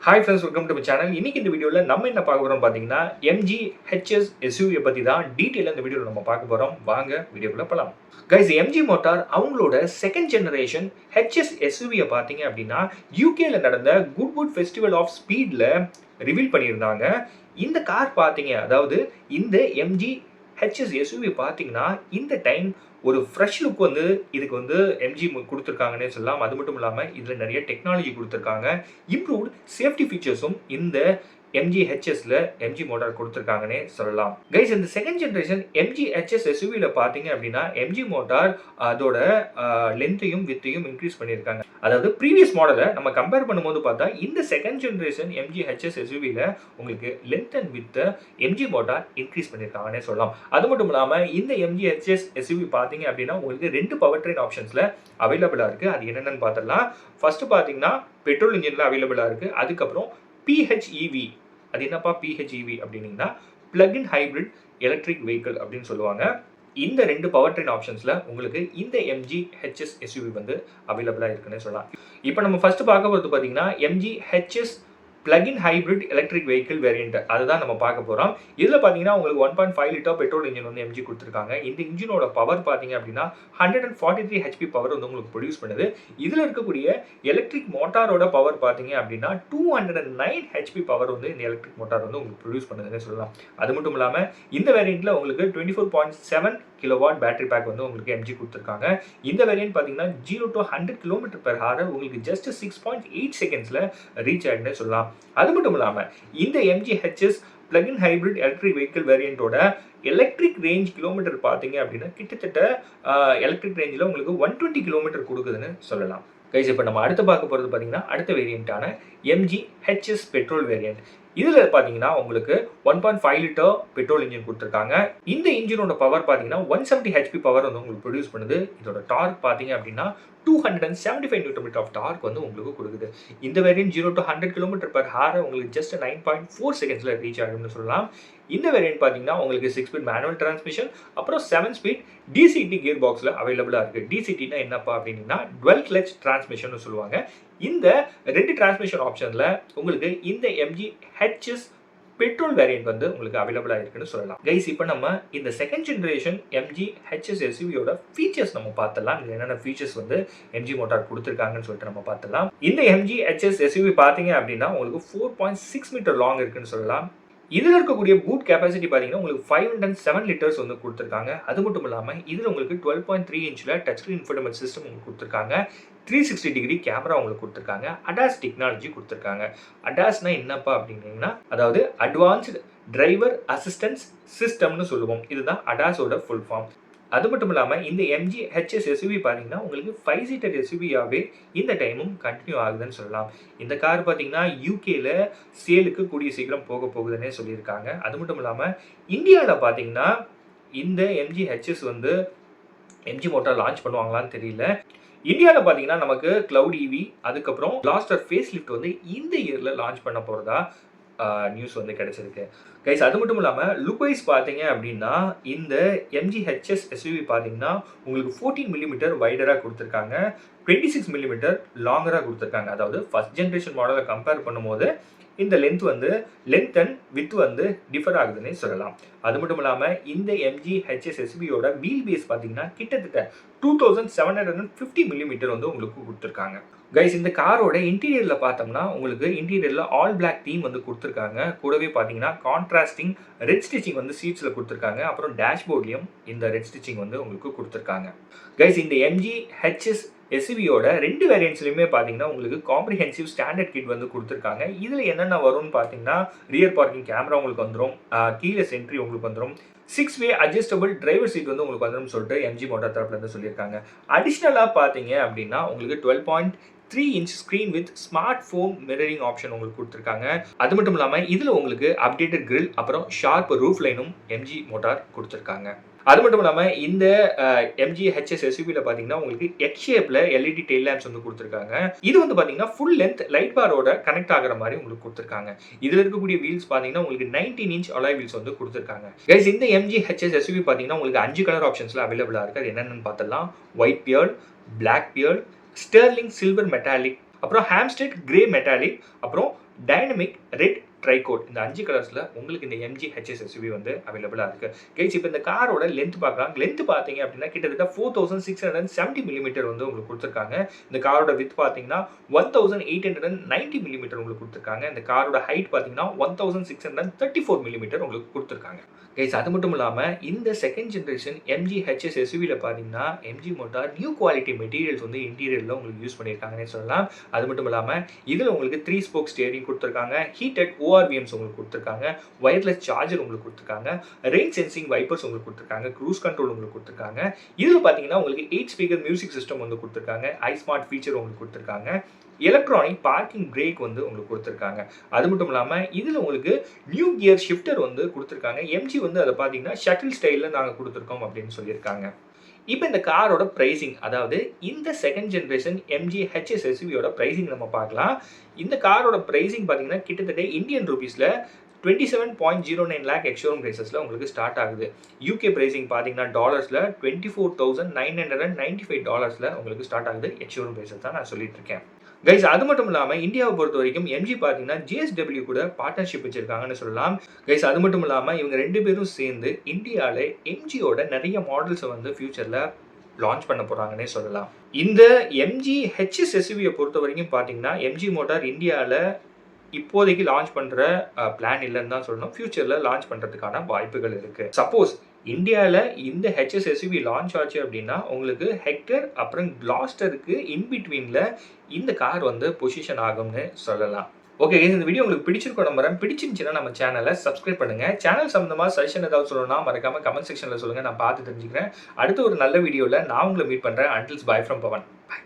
Hi friends, welcome to my channel. இன்னைக்கு இந்த வீடியோவில் நம்ம என்ன பார்க்க போகிறோம் பார்த்தீங்கன்னா MG HS SUV பற்றி தான் டீட்டெயிலாக இந்த வீடியோவில் நம்ம பார்க்க போகிறோம். வாங்க வீடியோக்குள்ளே போகலாம். கைஸ், MG மோட்டார் அவங்களோட செகண்ட் ஜெனரேஷன் HS SUV பார்த்தீங்க அப்படின்னா யூகேல நடந்த குட்வுட் ஃபெஸ்டிவல் ஆஃப் ஸ்பீடில் ரிவீல் பண்ணியிருந்தாங்க. இந்த கார் பார்த்தீங்க, அதாவது இந்த MG HS SUV பார்த்தீங்கன்னா இந்த டைம் ஒரு ஃப்ரெஷ் லுக் வந்து இதுக்கு வந்து MG கொடுத்துருக்காங்கன்னே சொல்லலாம். அது மட்டும் இல்லாமல் இதில் நிறைய டெக்னாலஜி கொடுத்துருக்காங்க. இம்ப்ரூவ்ட் சேஃப்டி ஃபீச்சர்ஸும் இந்த MG HSல MG மோட்டார் கொடுத்துருக்காங்கன்னே சொல்லலாம். கைஸ், இந்த செகண்ட் ஜெனரேஷன் MG HS SUVல பார்த்தீங்க அப்படின்னா MG மோட்டார் அதோட லென்த்தையும் வித்தையும் இன்க்ரீஸ் பண்ணியிருக்காங்க. அதாவது ப்ரீவியஸ் மாடலை நம்ம கம்பேர் பண்ணும்போது பார்த்தா இந்த செகண்ட் ஜெனரேஷன் MG HS SUVல உங்களுக்கு லென்த் அண்ட் வித்தை MG மோட்டார் இன்க்ரீஸ் பண்ணியிருக்காங்கன்னே சொல்லலாம். அது மட்டும் இல்லாமல் இந்த MG HS SUV பார்த்தீங்க அப்படின்னா உங்களுக்கு 2 பவர் ட்ரெயின் ஆப்ஷன்ஸில் அவைலபிளாக இருக்குது. அது என்னென்னு பார்த்துடலாம். ஃபர்ஸ்ட் பார்த்தீங்கன்னா பெட்ரோல் இன்ஜினில் அவைலபிளாக இருக்குது. அதுக்கப்புறம் PHEV. அது என்னப்பா PHEV அப்படின்னா பிளக்-இன் ஹைபிரிட் எலக்ட்ரிக் வெஹிக்கிள் அப்படின்னு சொல்லுவாங்க. இந்த 2 பவர் ட்ரெயின் ஆப்ஷன்ஸில் உங்களுக்கு இந்த MG HS SUV வந்து அவைலபிளாக இருக்குன்னு சொல்லலாம். இப்போ நம்ம ஃபர்ஸ்ட் பார்க்க போகிறது பார்த்தீங்கன்னா MG HS plug in hybrid electric vehicle variant, அதுதான் நம்ம பார்க்க போகிறோம். இதில் பார்த்தீங்கன்னா உங்களுக்கு 1.5 லிட்டர் பெட்ரோல் இன்ஜின் வந்து MG கொடுத்துருக்காங்க. இந்த இன்ஜினோட பவர் பார்த்தீங்க அப்படின்னா 143 HP பவர் வந்து உங்களுக்கு ப்ரொடியூஸ் பண்ணுது. இதில் இருக்கக்கூடிய எலக்ட்ரிக் மோட்டாரோட பவர் பார்த்தீங்க அப்படின்னா 209 HP பவர் வந்து இந்த எலக்ட்ரிக் மோட்டார் வந்து உங்களுக்கு ப்ரொடியூஸ் பண்ணுதுன்னு சொல்லலாம். அது மட்டும் இல்லாமல் இந்த வேரியண்ட்டில் உங்களுக்கு 24.7 கிலோவாட் பேட்டரி பேக் வந்து உங்களுக்கு MG கொடுத்துருக்காங்க. இந்த வேரியன்ட் பார்த்தீங்கன்னா 0 to 100 km/h உங்களுக்கு ஜஸ்ட் 6.8 செகண்ட்ஸில் ரீச் ஆகிடுன்னு சொல்லலாம். அது மட்டும் இல்லாமல் இந்த MG HS plug in hybrid electric vehicle வேரியண்டோட எலக்ட்ரிக் ரேஞ்ச் கிலோமீட்டர் பார்த்தீங்க அப்படின்னா கிட்டத்தட்ட எலக்ட்ரிக் ரேஞ்சில் உங்களுக்கு 120 கிலோமீட்டர் கொடுக்குதுன்னு சொல்லலாம். கைஸ், இப்போ நம்ம அடுத்து பார்க்க போகிறது பார்த்தீங்கன்னா அடுத்த வேரியண்ட்டான MG HS பெட்ரோல் வேரியண்ட். இதில் பார்த்தீங்கன்னா உங்களுக்கு 1.5 லிட்டர் பெட்ரோல் இன்ஜின் கொடுத்துருக்காங்க. இந்த இன்ஜினோட பவர் பார்த்தீங்கன்னா 170 HP பவர் வந்து உங்களுக்கு ப்ரொடியூஸ் பண்ணுது. இதோட டார்க் பார்த்தீங்க அப்படின்னா 275 Nm ஆஃப் டார்க் வந்து உங்களுக்கு கொடுக்குது. இந்த வேரியன்ட் 0 to 100 km/h உங்களுக்கு ஜஸ்ட் 9.4 செகண்ட்ஸில் ரீச் ஆகும்னு சொல்லலாம். இந்த வேரியன்ட் பார்த்தீங்கன்னா உங்களுக்கு 6 ஸ்பீட் மேனுவல் டிரான்ஸ்மிஷன், அப்புறம் 7 ஸ்பீட் DCT கியர் பாக்ஸில் அவைலபிளாக இருக்குது. DCTனா என்னப்பா அப்படின்னா டுவெல் கிளட்ச் டிரான்ஸ்மிஷன் சொல்லுவாங்க. இந்த 2 டிரான்ஸ்மிஷன் ஆப்ஷனில் உங்களுக்கு இந்த MG HS பெட்ரோல் வேரியன்ட் வந்து உங்களுக்கு அவைலபிளாக இருக்குன்னு சொல்லலாம். கைஸ், இப்போ நம்ம இந்த செகண்ட் ஜெனரேஷன் MG HS SUVயோட ஃபீச்சர்ஸ் நம்ம பார்த்துடலாம். இது என்னென்ன ஃபீச்சர்ஸ் வந்து MG மோட்டார் கொடுத்துருக்காங்கன்னு சொல்லிட்டு நம்ம பார்த்துடலாம். இந்த MG HS SUV பார்த்தீங்க அப்படின்னா உங்களுக்கு 4.6 மீட்டர் லாங் இருக்குன்னு சொல்லலாம். இதில் இருக்கக்கூடிய பூட் கெப்பாசிட்டி பார்த்தீங்கன்னா உங்களுக்கு 507 லிட்டர்ஸ் வந்து கொடுத்துருக்காங்க. அது மட்டும் இல்லாமல் இதில் உங்களுக்கு 12.3 இன்ச்சில் டச் ஸ்க்ரீன் இன்ஃபோடெயின்மென்ட் சிஸ்டம் உங்களுக்கு கொடுத்துருக்காங்க. 360 டிகிரி கேமரா உங்களுக்கு கொடுத்துருக்காங்க. அடாஸ் டெக்னாலஜி கொடுத்துருக்காங்க. அடாஸ்னா என்னப்பா அப்படின்னீங்கன்னா அதாவது அட்வான்ஸ்டு டிரைவர் அசிஸ்டன்ஸ் சிஸ்டம்னு சொல்லுவோம். இதுதான் அடாஸோட ஃபுல் ஃபார்ம். அது மட்டும் இல்லாமல் இந்த MG HS SUV பார்த்தீங்கன்னா உங்களுக்கு 5 சீட்டர் SUVயாகவே இந்த டைமும் கண்டினியூ ஆகுதுன்னு சொல்லலாம். இந்த கார் பார்த்தீங்கன்னா யூகேல சேலுக்கு கூடிய சீக்கிரம் போக போகுதுன்னே சொல்லியிருக்காங்க. அது மட்டும் இல்லாமல் இந்தியாவில் பார்த்தீங்கன்னா இந்த MG HS வந்து MG மோட்டார் லான்ச் பண்ணுவாங்களான்னு தெரியல. இந்தியாவில் பார்த்தீங்கன்னா நமக்கு கிளவுட் EV, அதுக்கப்புறம் பிளாஸ்டர் ஃபேஸ் லிஃப்ட் வந்து இந்த இயரில் லான்ச் பண்ண போகிறதா நியூஸ் வந்து கிடைச்சிருக்கு. கைஸ், அது மட்டும் இல்லாமல் லுக் வைஸ் பார்த்தீங்க அப்படின்னா இந்த MG HS SUV பார்த்தீங்கன்னா உங்களுக்கு 14 mm வைடராக கொடுத்துருக்காங்க, 26 mm லாங்கராக கொடுத்துருக்காங்க. அதாவது ஃபர்ஸ்ட் ஜென்ரேஷன் மாடலை கம்பேர் பண்ணும்போது இந்த லென்த் அண்ட் வித் வந்து டிஃபர் ஆகுதுன்னே சொல்லலாம். அது மட்டும் இல்லாமல் இந்த MG HS SUVயோட வீல் பேஸ் பார்த்தீங்கன்னா கிட்டத்தட்ட 2750 mm வந்து உங்களுக்கு கொடுத்துருக்காங்க. கைஸ், இந்த காரோட இன்டீரியரில் பார்த்தோம்னா உங்களுக்கு இன்டீரியரில் ஆல் பிளாக் தீம் வந்து கொடுத்துருக்காங்க. கூடவே பார்த்தீங்கன்னா கான்ட்ராஸ்டிங் ரெட் ஸ்டிச்சிங் வந்து சீட்ஸில் கொடுத்துருக்காங்க. அப்புறம் டேஷ்போர்ட்லேயும் இந்த ரெட் ஸ்டிச்சிங் வந்து உங்களுக்கு கொடுத்துருக்காங்க. கைஸ், இந்த MG HS SUVயோட 2 வேரியன்ட்ஸ்லையுமே பார்த்தீங்கன்னா உங்களுக்கு காம்ப்ரிஹென்சிவ் ஸ்டாண்டர்ட் கிட் வந்து கொடுத்துருக்காங்க. இதில் என்னென்ன வரும்னு பார்த்தீங்கன்னா ரியர் பார்க்கிங் கேமரா உங்களுக்கு வந்துடும், கீலெஸ் என்ட்ரி உங்களுக்கு வந்துடும், 6-வே அட்ஜஸ்டபிள் டிரைவர் சீட் வந்து உங்களுக்கு வந்துடும் சொல்லிட்டு MG மோட்டார் தரப்புலேருந்து சொல்லியிருக்காங்க. அடிஷ்னலாக பார்த்தீங்க அப்படின்னா உங்களுக்கு 12.3 inch screen with smart phone mirroring option உங்களுக்கு கொடுத்துருக்காங்க. அது மட்டும் இல்லாமல் இதில் உங்களுக்கு அப்டேட்டட் கிரில், அப்புறம் ஷார்ப் ரூஃப் லைனும் MG மோட்டார் கொடுத்துருக்காங்க. அது மட்டும் இல்லாமல் இந்த MG HS SUVல பார்த்தீங்கன்னா உங்களுக்கு எக்ஸ் ஷேப்பில் LED டெயில் லேம்ப்ஸ் வந்து கொடுத்துருக்காங்க. இது வந்து பார்த்தீங்கன்னா ஃபுல் லென்த் லைட் பாரோட கனெக்ட் ஆகிற மாதிரி உங்களுக்கு கொடுத்துருக்காங்க. இதில் இருக்கக்கூடிய வீல்ஸ் பார்த்தீங்கன்னா உங்களுக்கு 19 இன்ச் அலாய் வீல்ஸ் வந்து கொடுத்துருக்காங்க. கைஸ், இந்த MG HS SUV பார்த்தீங்கன்னா உங்களுக்கு 5 கலர் ஆப்ஷன்ஸில் அவைலபிளாக இருக்குது. அது என்னென்னு பார்த்தலாம். White pearl, black pearl, sterling silver metallic, அப்புறம் ஹாம்ஸ்டெட் கிரே மெட்டாலிக், அப்புறம் டைனமிக் ரெட் ட்ரைகோட். இந்த 5 கலர்ஸ்ல உங்களுக்கு இந்த MG HS SUV வந்து அவைலபிளா இருக்கு. கைஸ் இப்போ இந்த காரோட லென்த் பார்க்கலாம். லென்த் பார்த்தீங்க அப்படின்னா கிட்டத்தட்ட 4670 மில்லிமீட்டர் வந்து உங்களுக்கு கொடுத்துருக்காங்க. இந்த காரோட வித் பார்த்தீங்கன்னா 1890 மில்லிமீட்டர் உங்களுக்கு கொடுத்துருக்காங்க. இந்த காரோட ஹைட் பார்த்தீங்கன்னா 1634 மில்லிமீட்டர் உங்களுக்கு கொடுத்துருக்காங்க. கைஸ் அது மட்டும் இல்லாமல் இந்த செகண்ட் ஜென்ரேஷன் MG HS SUVல பார்த்தீங்கன்னா MG motor new quality materials வந்து இன்டீரியரில் உங்களுக்கு யூஸ் பண்ணியிருக்காங்கன்னே சொல்லலாம். அது மட்டும் இல்லாமல் இதில் உங்களுக்கு 3 ஸ்போக் ஸ்டியரிங் கொடுத்துருக்காங்க, ஹீட்டட் ORVMs உங்களுக்கு கொடுத்துருக்காங்க, வயர்லெஸ் சார்ஜர் உங்களுக்கு கொடுத்துருக்காங்க, ரெயின் சென்சிங் வைப்பர்ஸ் உங்களுக்கு கொடுத்துருக்காங்க, க்ரூஸ் கண்ட்ரோல் உங்களுக்கு கொடுத்துருக்காங்க. இதில் பார்த்தீங்கன்னா உங்களுக்கு 8 ஸ்பீக்கர் மியூசிக் சிஸ்டம் வந்து கொடுத்துருக்காங்க, iSmart ஃபீச்சர் உங்களுக்கு கொடுத்துருக்காங்க, எலக்ட்ரானிக் பார்க்கிங் பிரேக் வந்து உங்களுக்கு கொடுத்துருக்காங்க. அது மட்டும் இல்லாமல் இதில் உங்களுக்கு நியூ கியர் ஷிஃப்டர் வந்து கொடுத்துருக்காங்க. MG வந்து அதை பார்த்தீங்கன்னா ஷட்டில் ஸ்டைலில் நாங்கள் கொடுத்துருக்கோம் அப்படின்னு சொல்லியிருக்காங்க. இப்போ இந்த காரோட ப்ரைஸிங், அதாவது இந்த செகண்ட் ஜென்ரேஷன் MG HS SUVயோட ப்ரைஸிங் நம்ம பார்க்கலாம். இந்த காரோட ப்ரைஸிங் பார்த்தீங்கன்னா கிட்டத்தட்ட இந்தியன் ரூபீஸில் 27.09 lakh எக்ஸ்ஷோரூம் ப்ரைஸஸில் உங்களுக்கு ஸ்டார்ட் ஆகுது. UK ப்ரைஸிங் பார்த்தீங்கன்னா டாலர்ஸில் $24,995 உங்களுக்கு ஸ்டார்ட் ஆகுது. எக்ஸ்ஷோரூம் ப்ரைஸஸ் தான் நான் சொல்லிட்டு இருக்கேன். கைஸ் அது மட்டும் இல்லாமல் இந்தியாவை பொறுத்த வரைக்கும் MG பார்த்தீங்கன்னா GSW கூட பார்ட்னர்ஷிப் வச்சிருக்காங்கன்னு சொல்லலாம். கைஸ் அது மட்டும் இல்லாமல் இவங்க 2 பேரும் சேர்ந்து இந்தியாவில் MGயோட நிறைய மாடல்ஸை வந்து ஃபியூச்சரில் லான்ச் பண்ண போகிறாங்கன்னே சொல்லலாம். இந்த MG HS SUVயை பொறுத்த வரைக்கும் பார்த்தீங்கன்னா MG மோட்டார் இந்தியாவில் இப்போதைக்கு லான்ச் பண்ணுற பிளான் இல்லைன்னு தான் சொல்லணும். ஃபியூச்சரில் லான்ச் பண்ணுறதுக்கான வாய்ப்புகள் இருக்குது. சப்போஸ் இந்தியாவில் இந்த HS SUV லான்ச் ஆச்சு அப்படின்னா உங்களுக்கு ஹெக்டர் அப்புறம் கிளாஸ்டருக்கு இன்பிட்வீனில் இந்த கார் வந்து பொசிஷன் ஆகும்னு சொல்லலாம். ஓகே, இந்த வீடியோ உங்களுக்கு பிடிச்சிருக்கோம் நம்புறேன். பிடிச்சிருந்துச்சுன்னா நம்ம சேனலை சப்ஸ்கிரைப் பண்ணுங்கள். சேனல் சம்மந்தமாக சஜஷன் ஏதாவது சொல்லணும்னா மறக்காமல் கமெண்ட் செக்ஷனில் சொல்லுங்கள், நான் பார்த்து தெரிஞ்சுக்கிறேன். அடுத்த ஒரு நல்ல வீடியோவில் நான் உங்களை மீட் பண்ணுறேன். அன்டில்ஸ் பை ஃப்ரம் பவன். பை.